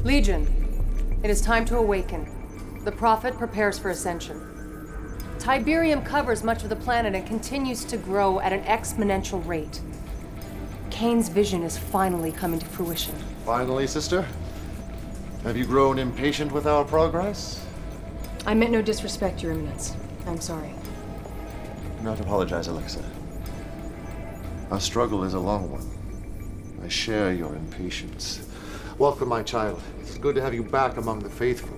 Legion, it is time to awaken. The Prophet prepares for ascension. Tiberium covers much of the planet and continues to grow at an exponential rate. Kane's vision is finally coming to fruition. Finally, sister? Have you grown impatient with our progress? I meant no disrespect, Your Eminence. I'm sorry. Do not apologize, Alexa. Our struggle is a long one. I share your impatience. Welcome, my child. It's good to have you back among the faithful.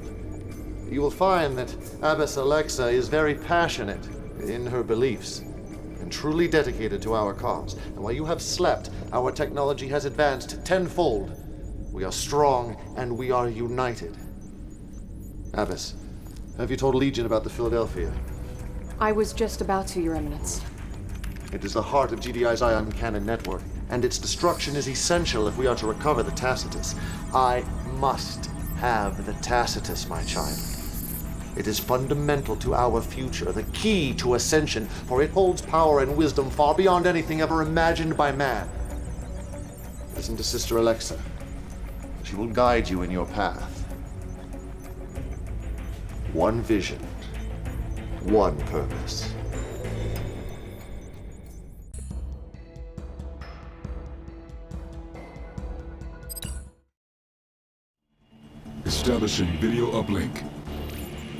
You will find that Abbess Alexa is very passionate in her beliefs and truly dedicated to our cause. And while you have slept, our technology has advanced tenfold. We are strong and we are united. Abbess, have you told Legion about the Philadelphia? I was just about to, Your Eminence. It is the heart of GDI's ion cannon network, and its destruction is essential if we are to recover the Tacitus. I must have the Tacitus, my child. It is fundamental to our future, the key to ascension, for it holds power and wisdom far beyond anything ever imagined by man. Listen to Sister Alexa. She will guide you in your path. One vision, one purpose. Establishing video uplink.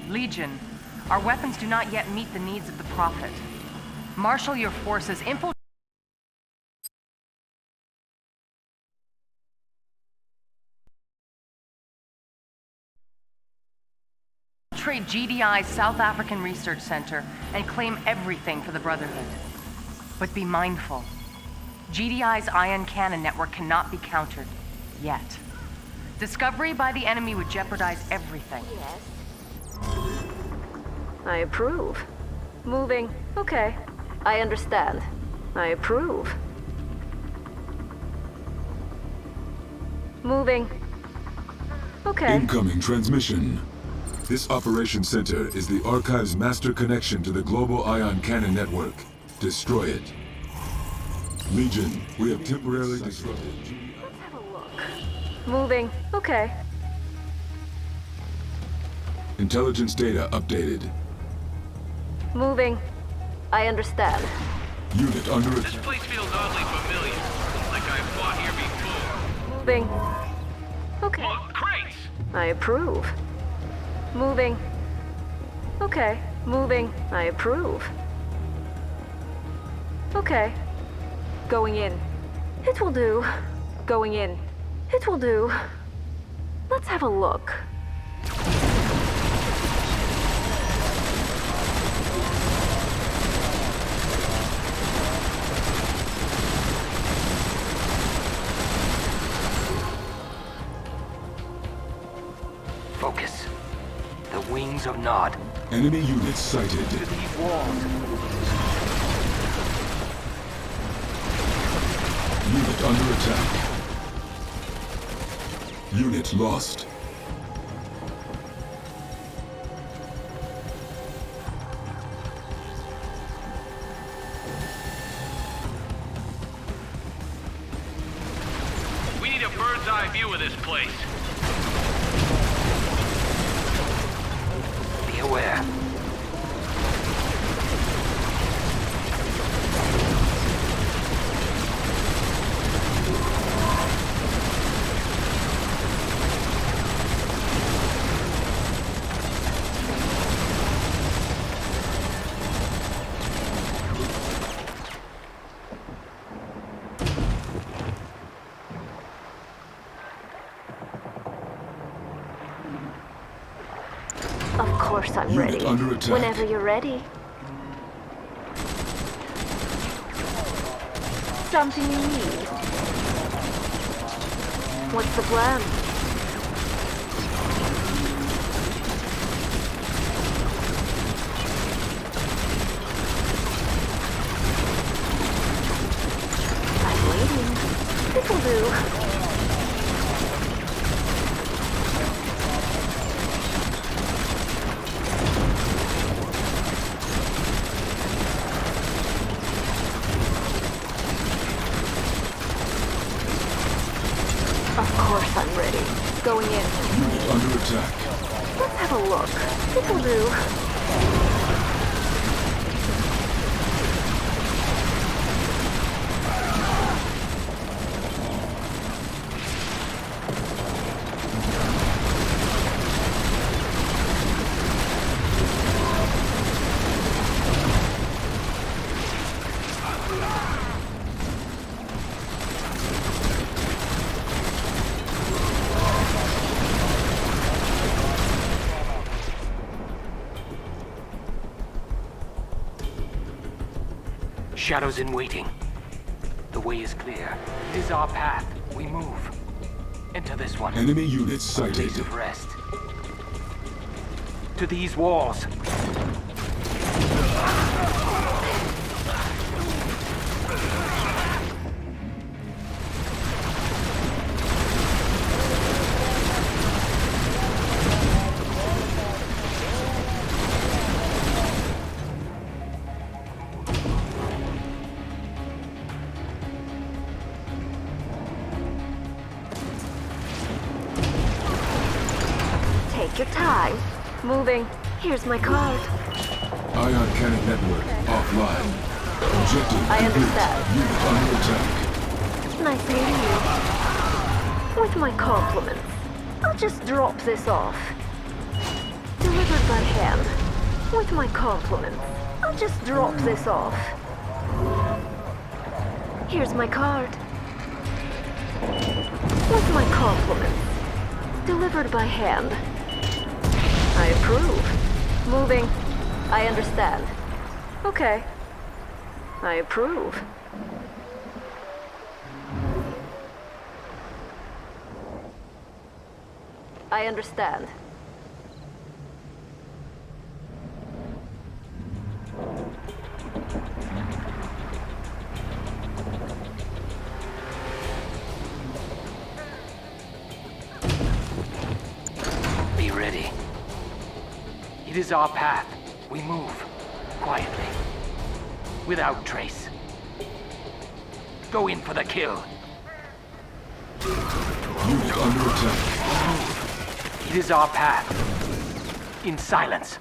Legion, our weapons do not yet meet the needs of the Prophet. Marshal your forces, infiltrate GDI's South African Research Center and claim everything for the Brotherhood. But be mindful. GDI's ion cannon network cannot be countered. Yet. Discovery by the enemy would jeopardize everything. Yes. I approve. Moving. Okay. I understand. I approve. Moving. Okay. Incoming transmission. This operation center is the Archive's master connection to the global ion cannon network. Destroy it. Legion, we have temporarily disrupted. Let's have a look. Moving. Okay. Intelligence data updated. Moving. I understand. Unit under This attack. place feels oddly familiar, like I've fought here before. Moving. Okay. Oh, crates! I approve. Moving. Okay. Moving. I approve. Okay. Going in. It will do. Going in. It will do. Let's have a look. Focus. The wings of Nod. Enemy units sighted. To these walls. Unit under attack. Unit lost. We need a bird's eye view of this place. Be aware. Of course I'm Unit ready. under attack. Whenever you're ready. Something you need. What's the plan? I'm waiting. It will do. Of course I'm ready. Going in. Unit under attack. Let's have a look. It'll do. Shadows in waiting. The way is clear. It is our path. We move. Enter this one. Enemy units A sighted. place of rest. To these walls. Take your time. Moving. Here's my card. Ion cannon network offline. Objective I complete. understand. Unit under attack. Nice meeting you. With my compliments. I'll just drop this off. Delivered by hand. With my compliments. I'll just drop this off. Here's my card. With my compliments. Delivered by hand. I approve. Moving. I understand. Okay. I approve. I understand. Be ready. It is our path. We move. Quietly. Without trace. Go in for the kill. Unit under attack. It is our path. In silence.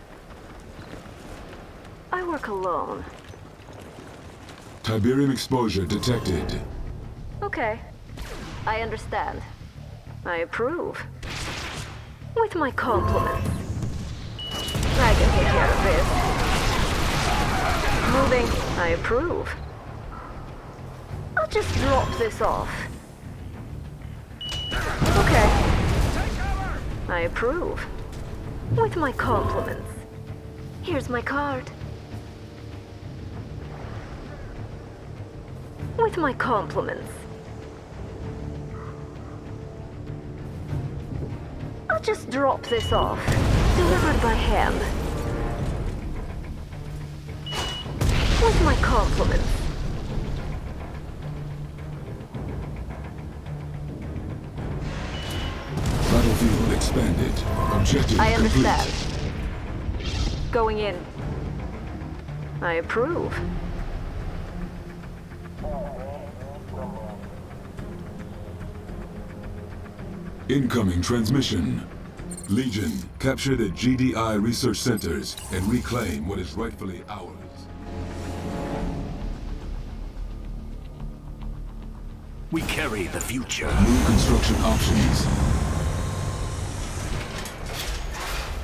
I work alone. Tiberium exposure detected. Okay. I understand. I approve. With my compliments. I can take care of this. Moving. I approve. I'll just drop this off. Okay. I approve. With my compliments. Here's my card. With my compliments. I'll just drop this off. Delivered by hand. With my compliments. Battlefield expanded. Objective I complete. understand. Going in. I approve. Incoming transmission. Legion, capture the GDI research centers and reclaim what is rightfully ours. We carry the future. New construction options.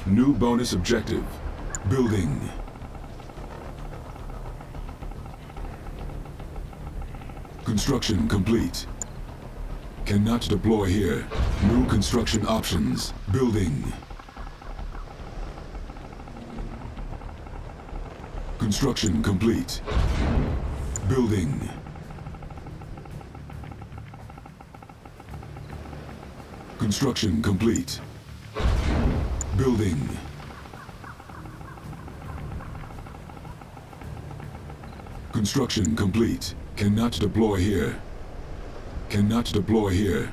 New bonus objective. Building. Construction complete. Cannot deploy here. New construction options. Building. Construction complete. Building. Construction complete. Building. Construction complete. Cannot deploy here. Cannot deploy here.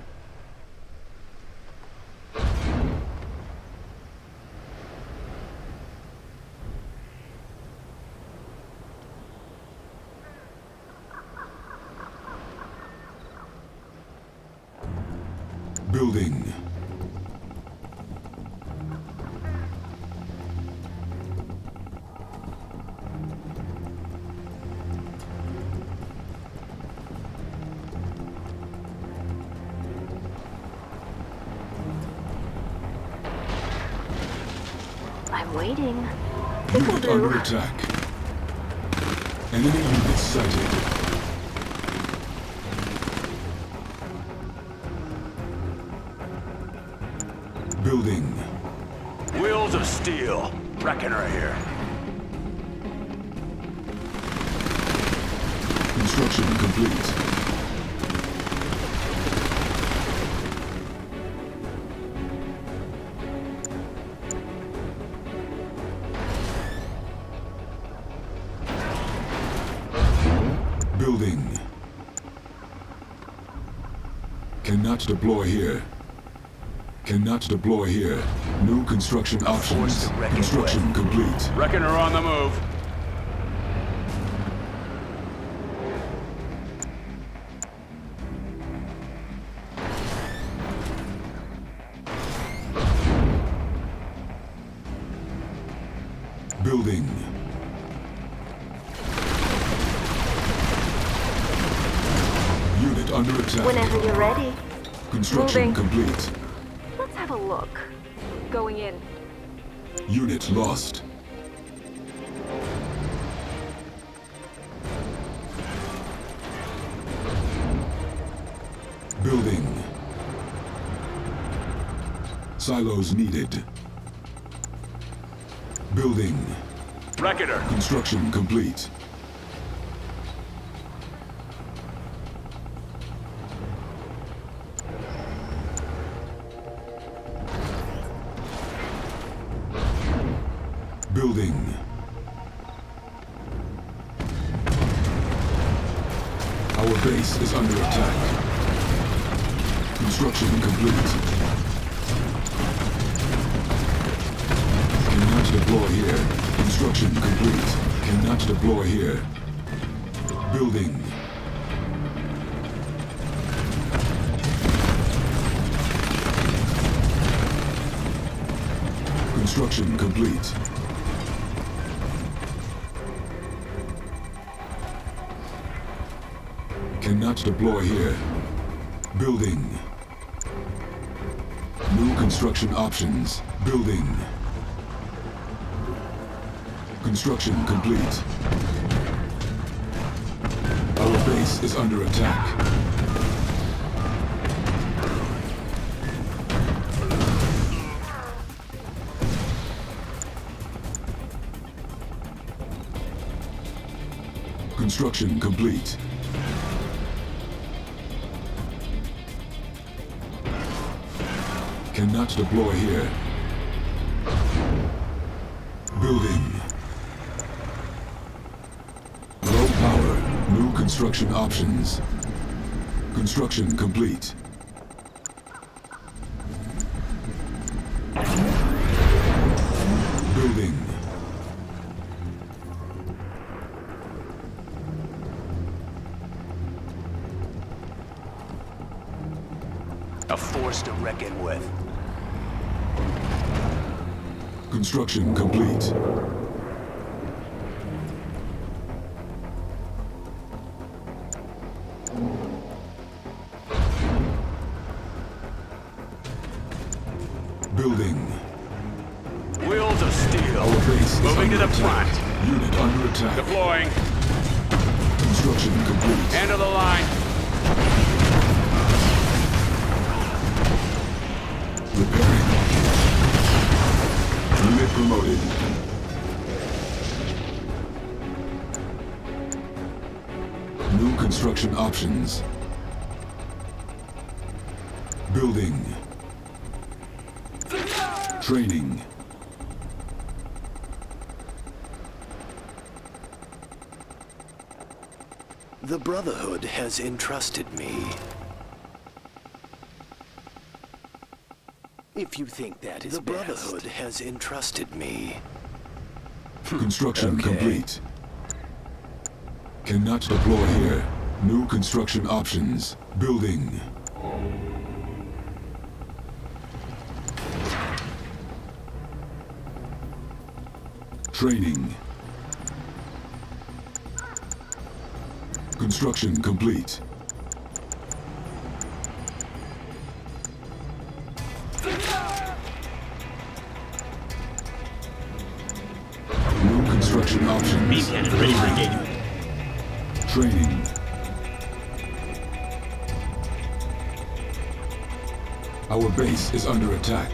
Building. I'm waiting. This'll Unit do. under attack. Enemy units sighted. Building. Wheels of steel. Reckoner here. Construction complete. Building. Cannot deploy here. Cannot deploy here. New construction options. to reckon Construction complete. Reckoner on the move. Building. Unit under attack. Whenever you're ready. Construction Moving. complete. Let's have a look. Going in. Unit lost. Building. Silos needed. Building. Reckoner. Construction complete. Building. Our base is under attack. Construction complete. Cannot deploy here. Construction complete. Cannot deploy here. Building. Construction complete. Cannot deploy here. Building. New construction options. Building. Construction complete. Our base is under attack. Construction complete. Cannot deploy here. Building. Low power. New construction options. Construction complete. Building. A force to reckon with. Construction complete. Building. Wheels of steel. Our base is Moving to under the attack. front. Unit under attack. Deploying. Construction complete. End of the line. Repairing. Unit promoted. New construction options. Building. Training. The Brotherhood has entrusted me. If you think that is the Brotherhood has entrusted me. Construction Okay. complete. Cannot deploy here. New construction options. Building. Training. Construction complete. New construction options. Beam cannon ready for engagement. Training. Our base is under attack.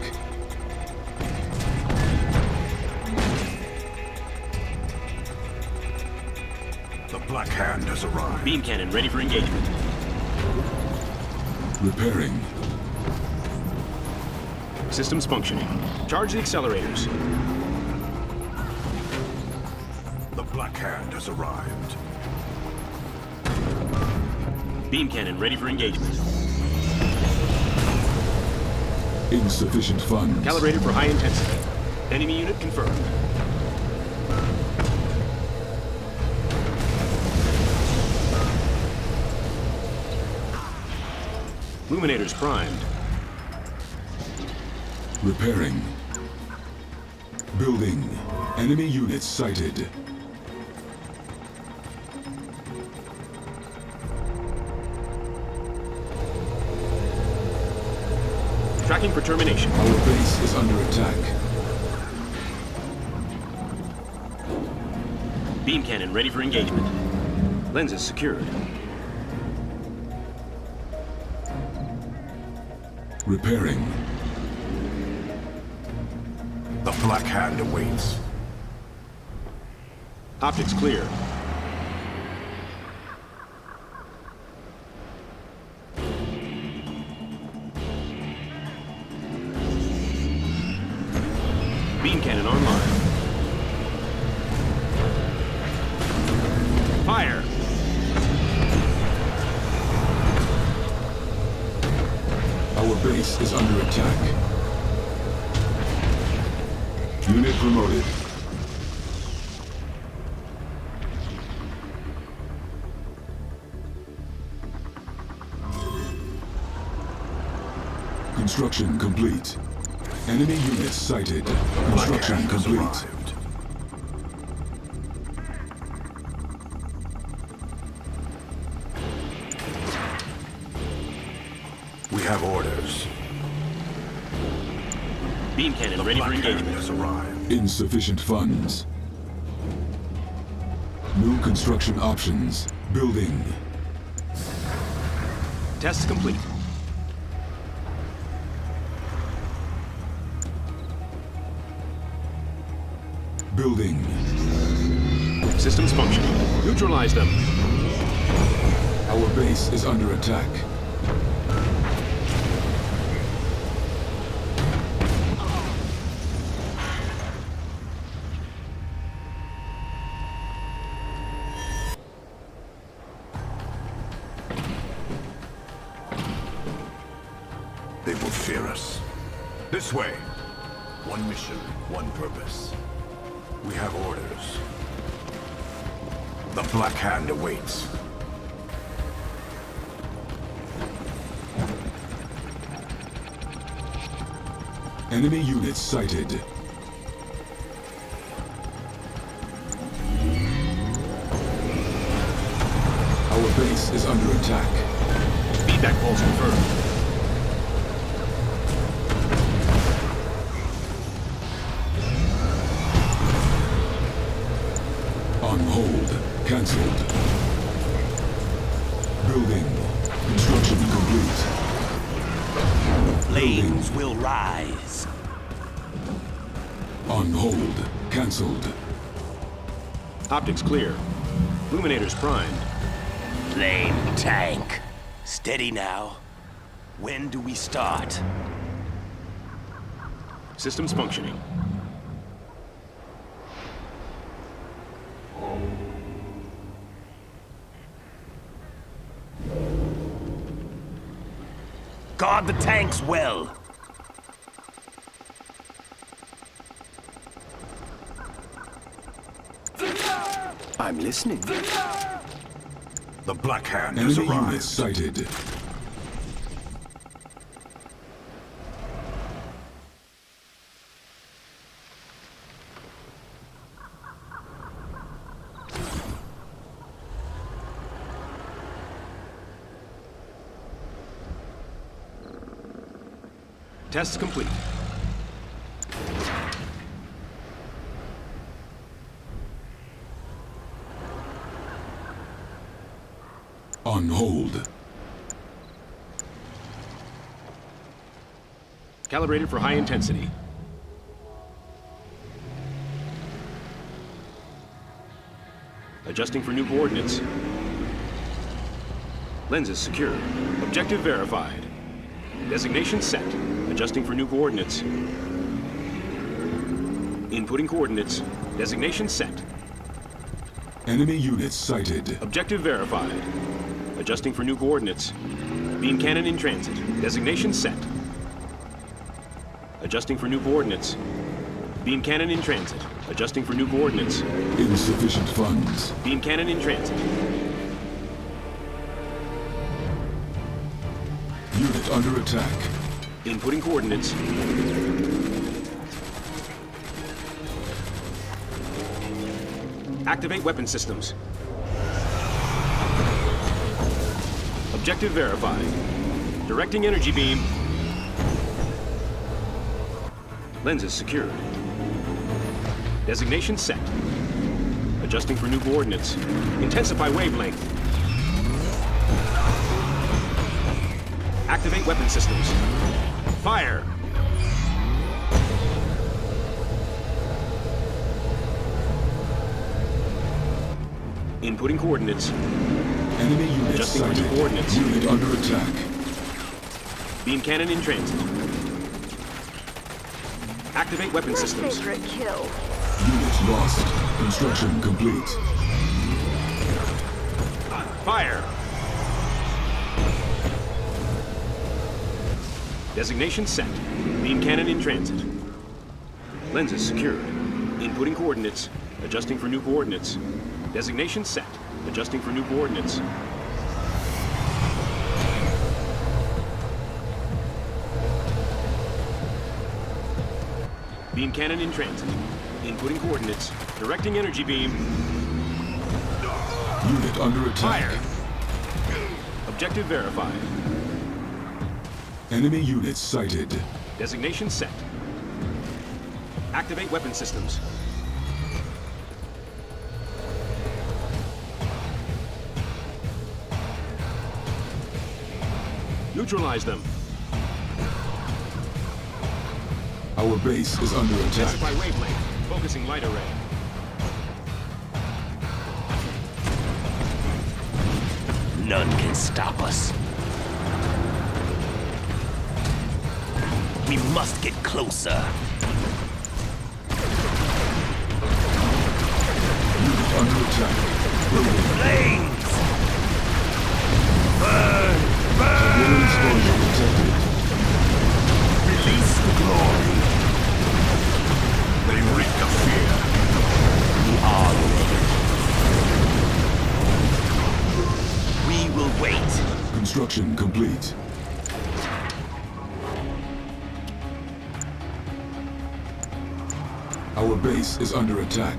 The Black Hand has arrived. Beam cannon ready for engagement. Repairing. Systems functioning. Charge the accelerators. The Black Hand has arrived. Beam cannon ready for engagement. Insufficient funds. Calibrated for high intensity. Enemy unit confirmed. Luminators primed. Repairing. Building. Enemy units sighted. Tracking for termination. Our base is under attack. Beam cannon ready for engagement. Lenses secured. Repairing. The Black Hand awaits. Optics clear. Beam cannon online. Fire! Our base is under attack. Unit promoted. Construction complete. Enemy units sighted. Construction complete. Arrived. We have orders. Beam cannon The ready for Black Hand engagement. has arrived. Insufficient funds. New construction options. Building. Tests complete. Building. Systems functioning. Neutralize them. Our base is under attack. They will fear us. This way. One mission, one purpose. We have orders. The Black Hand awaits. Enemy units sighted. Our base is under attack. Feedback pulse confirmed. On hold. Cancelled. Building. Construction complete. Flames will rise. On hold. Cancelled. Optics clear. Luminators primed. Flame tank. Steady now. When do we start? Systems functioning. Guard the tanks well. I'm listening. The Black Hand has Enemy arrived. units sighted. Tests complete. On hold. Calibrated for high intensity. Adjusting for new coordinates. Lenses secured. Objective verified. Designation set. Adjusting for new coordinates. Inputting coordinates. Designation set. Enemy units sighted. Objective verified. Adjusting for new coordinates. Beam cannon in transit. Designation set. Adjusting for new coordinates. Beam cannon in transit. Adjusting for new coordinates. Insufficient funds. Beam cannon in transit. Unit under attack. Inputting coordinates. Activate weapon systems. Objective verified. Directing energy beam. Lenses secured. Designation set. Adjusting for new coordinates. Intensify wavelength. Activate weapon systems. Fire! Inputting coordinates. Enemy units Adjusting for sighted. new coordinates. Unit under attack. Beam cannon in transit. Activate weapon My systems. favorite kill. Unit lost. Construction complete. Fire! Designation set. Beam cannon in transit. Lenses secured. Inputting coordinates. Adjusting for new coordinates. Designation set. Adjusting for new coordinates. Beam cannon in transit. Inputting coordinates. Directing energy beam. Unit under attack. Fire! Objective verified. Enemy units sighted. Designation set. Activate weapon systems. Neutralize them. Our base is under attack. Intensify wavelength. Focusing light array. None can stop us. We must get closer. Unit under attack. Flames! Burn! Civilian exposure detected. Release the glory. They reek of fear. We are ready. We will wait. Construction complete. Our base is under attack.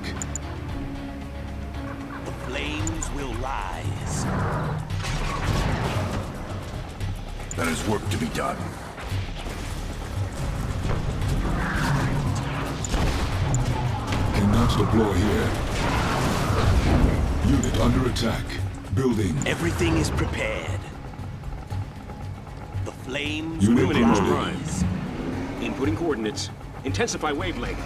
The flames will rise. There is work to be done. Cannot deploy here. Unit under attack. Building. Everything is prepared. The flames Unit will Illuminators promoted. rise. Inputting coordinates. Intensify wavelength.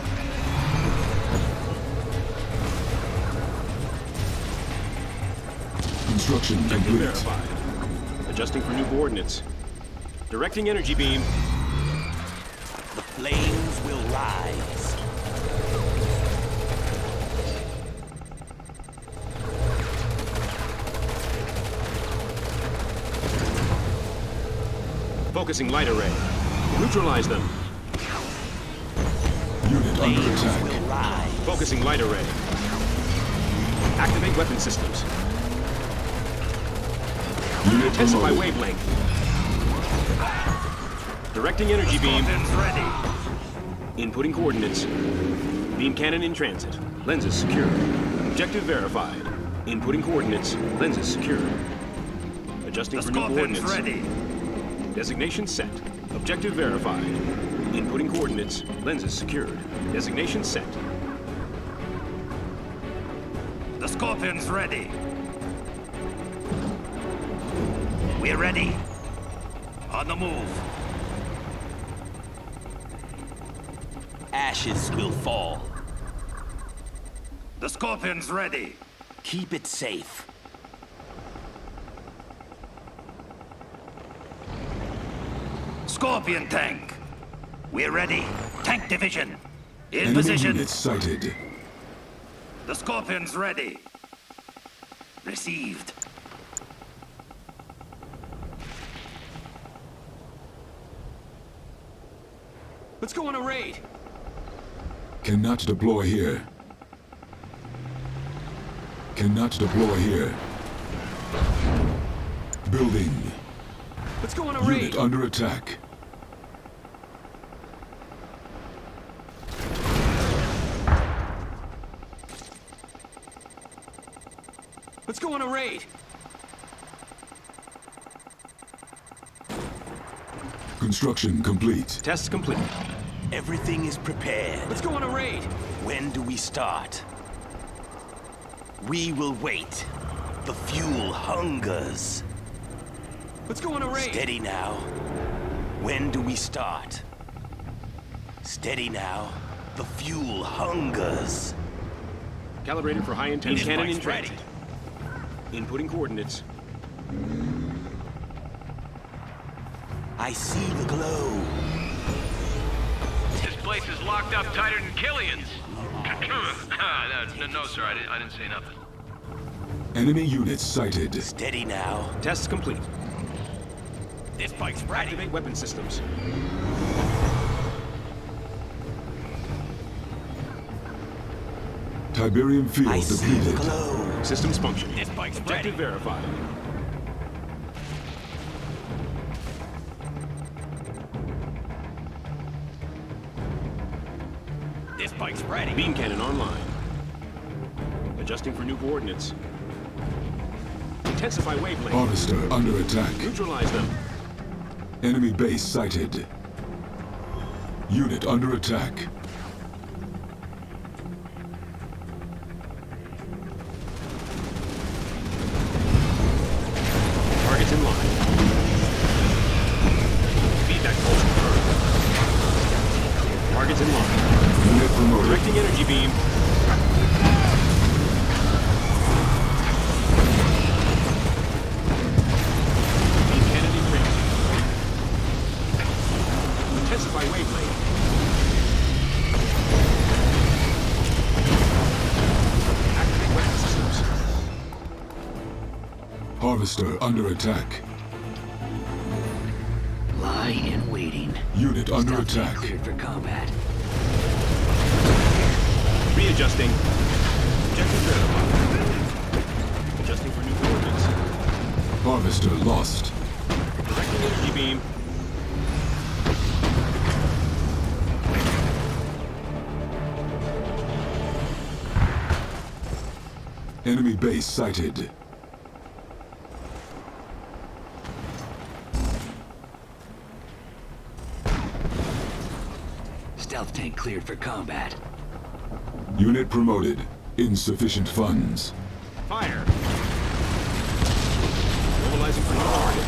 Construction Objective complete. verified. Adjusting for new coordinates. Directing energy beam. The flames will rise. Focusing light array. Neutralize them. Unit under Flames attack. will rise. Focusing light array. Activate weapon systems. Unit Intensify promoted. wavelength. Directing energy beam. ready. Inputting coordinates. Beam cannon in transit. Lenses secured. Objective verified. Inputting coordinates. Lenses secured. Adjusting for new coordinates. Designation set. Objective verified. Inputting coordinates. Lenses secured. Designation set. The Scorpion's ready. We're ready. On the move. Ashes will fall. The Scorpion's ready. Keep it safe. Scorpion tank. We're ready. Tank division. In Enemy position. units sighted. The Scorpion's ready. Received. Let's go on a raid. Cannot deploy here. Cannot deploy here. Building. Let's go on a Unit raid. under attack. Let's go on a raid. Construction complete. Tests complete. Everything is prepared. Let's go on a raid. When do we start? We will wait. The fuel hungers. Let's go on a raid. Steady now. When do we start? Steady now. The fuel hungers. Calibrated for high intense cannon in Unit ready. transit. Inputting coordinates. I see the glow. This place is locked up tighter than Killian's. no, sir, I didn't say nothing. Enemy units sighted. Steady now. Tests complete. This bike's ready. Activate weapon systems. Tiberium field I see the depleted. glow. Systems function. This bike's Objective ready. verified. This bike's ready. Beam cannon online. Adjusting for new coordinates. Intensify wavelength. Harvester under attack. Neutralize them. Enemy base sighted. Unit under attack. Targets in line. Feedback pulse confirmed. Targets in line. Unit promoted. Directing energy beam. Beam cannon in range. Intensify wavelength. Activate weapon systems. Harvester under attack. Lie in waiting. Unit under Stealth tank attack. cleared for combat. Readjusting. Objective verified. Adjusting for new coordinates. Harvester lost. Directing energy beam. Enemy base sighted. Stealth tank cleared for combat. Unit promoted. Insufficient funds. Fire. Mobilizing for new target.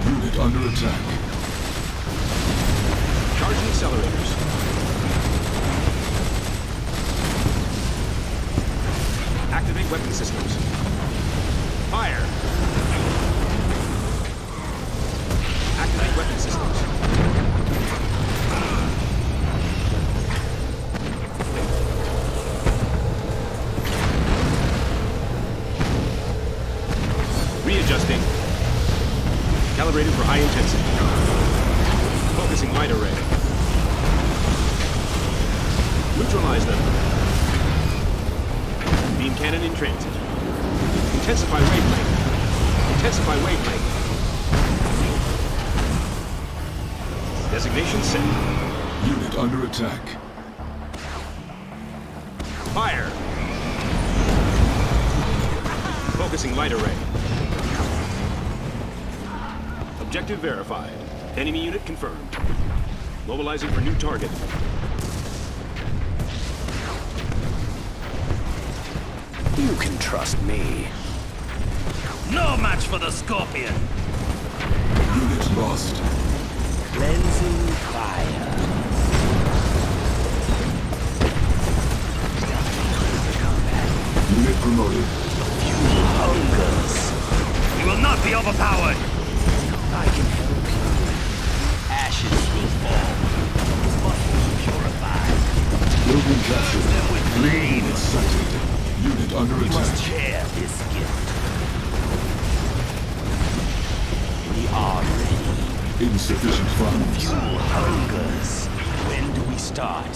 Unit under attack. Charging accelerators. Activate weapon systems. Fire. Activate weapon systems. Readjusting. Calibrated for high intensity. Focusing light array. Neutralize them. Beam cannon in transit. Intensify wavelength. Intensify wavelength. Designation set. Unit under attack. Fire. Focusing light array. Objective verified. Enemy unit confirmed. Mobilizing for new target. You can trust me. No match for the Scorpion! Unit lost. Cleansing fire. Unit promoted. Fuel hungers. You will not be overpowered! I can help you. Ashes will fall. Must be purified. Building captured. Them with flame. Unit sighted. Unit under We must attack. share this gift. We are ready. Insufficient funds. Fuel hungers. When do we start?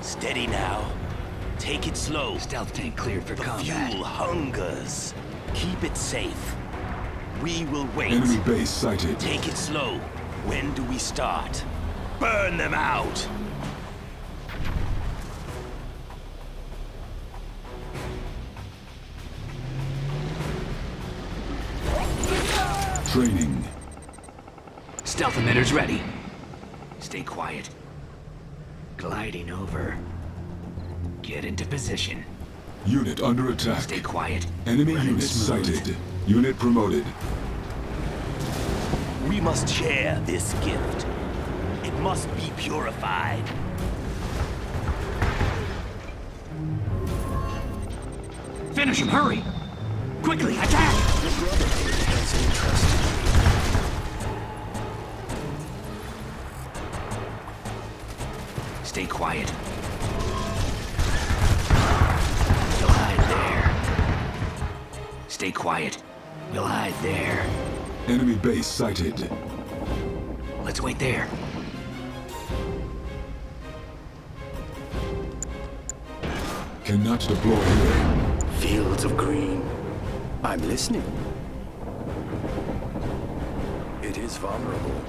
Steady now. Take it slow. Stealth tank cleared for The combat. fuel hungers. Keep it safe. We will wait. Enemy base sighted. Take it slow. When do we start? Burn them out! Training. Stealth emitters ready. Stay quiet. Gliding over. Get into position. Unit under attack. Stay quiet. Enemy Running unit smooth. sighted. Unit promoted. We must share this gift. It must be purified. Finish him, hurry! Quickly, attack! The Brotherhood has entrusted me. Stay quiet. We'll hide there. Stay quiet. We'll hide there. Enemy base sighted. Let's wait there. Cannot deploy here. Fields of green. I'm listening. It is vulnerable.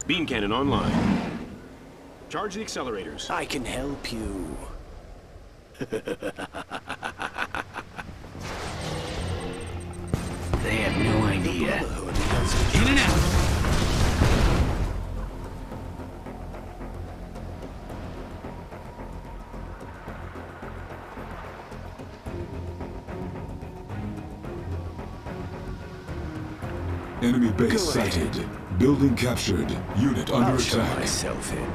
Beam cannon online. Charge the accelerators. I can help you. They have no idea. Brotherhood has In and out. Enemy base Go ahead. sighted. Building captured. Unit under I'll show attack. myself in.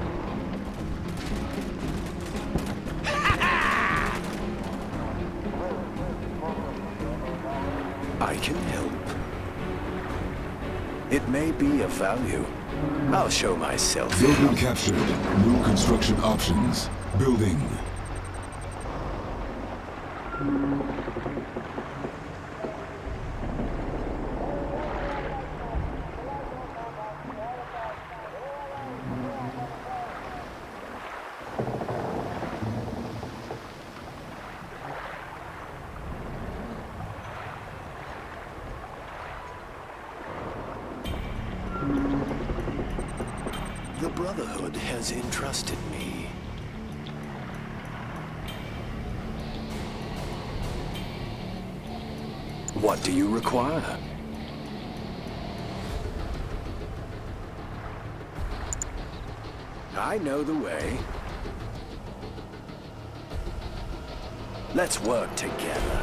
I can help. It may be of value. I'll show myself in. Building captured. New construction options. Building. The Brotherhood has entrusted me. What do you require? I know the way. Let's work together.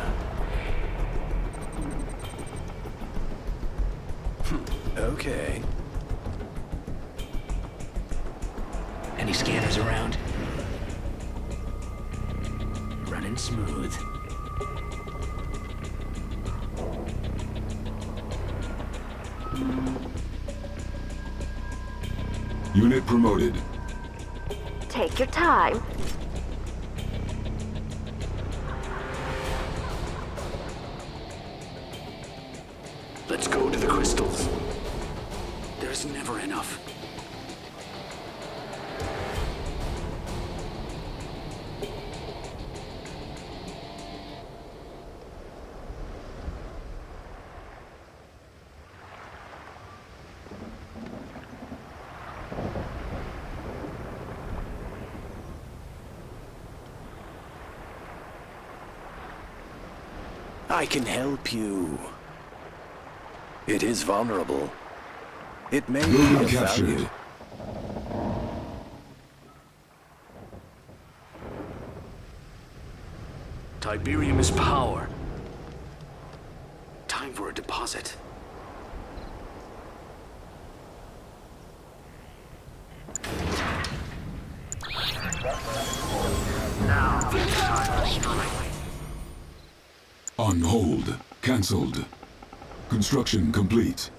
Okay. Any scanners around? Running smooth. Unit promoted. Take your time. Let's go to the crystals. There's never enough. I can help you. It is vulnerable. It may be Building of captured. value. Tiberium is power. Time for a deposit. On hold. Cancelled. Construction complete.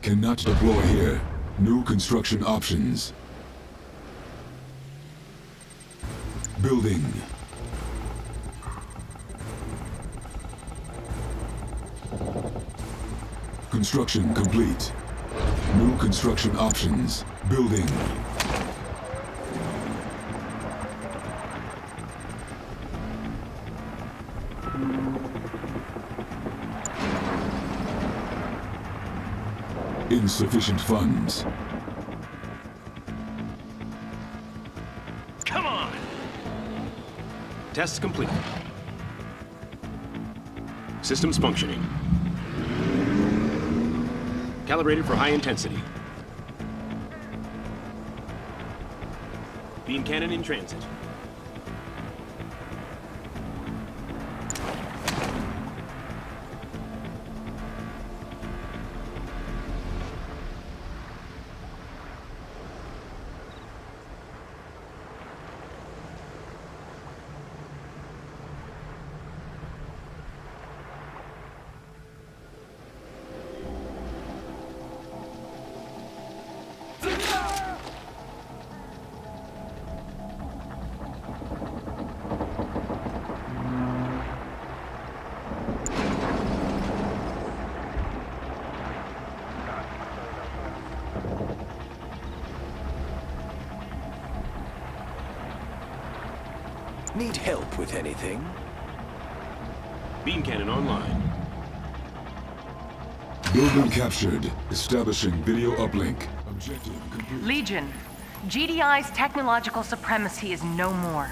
Cannot deploy here. New construction options. Building. Construction complete. New construction options. Building. Insufficient funds. Come on! Tests complete. Systems functioning. Calibrated for high intensity. Beam cannon in transit. Need help with anything? Beam cannon online. Building captured. Establishing video uplink. Objective complete. Legion, GDI's technological supremacy is no more.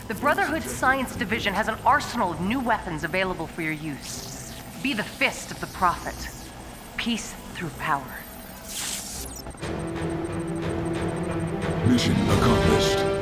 The Brotherhood's Science Division has an arsenal of new weapons available for your use. Be the fist of the Prophet. Peace through power. Mission accomplished.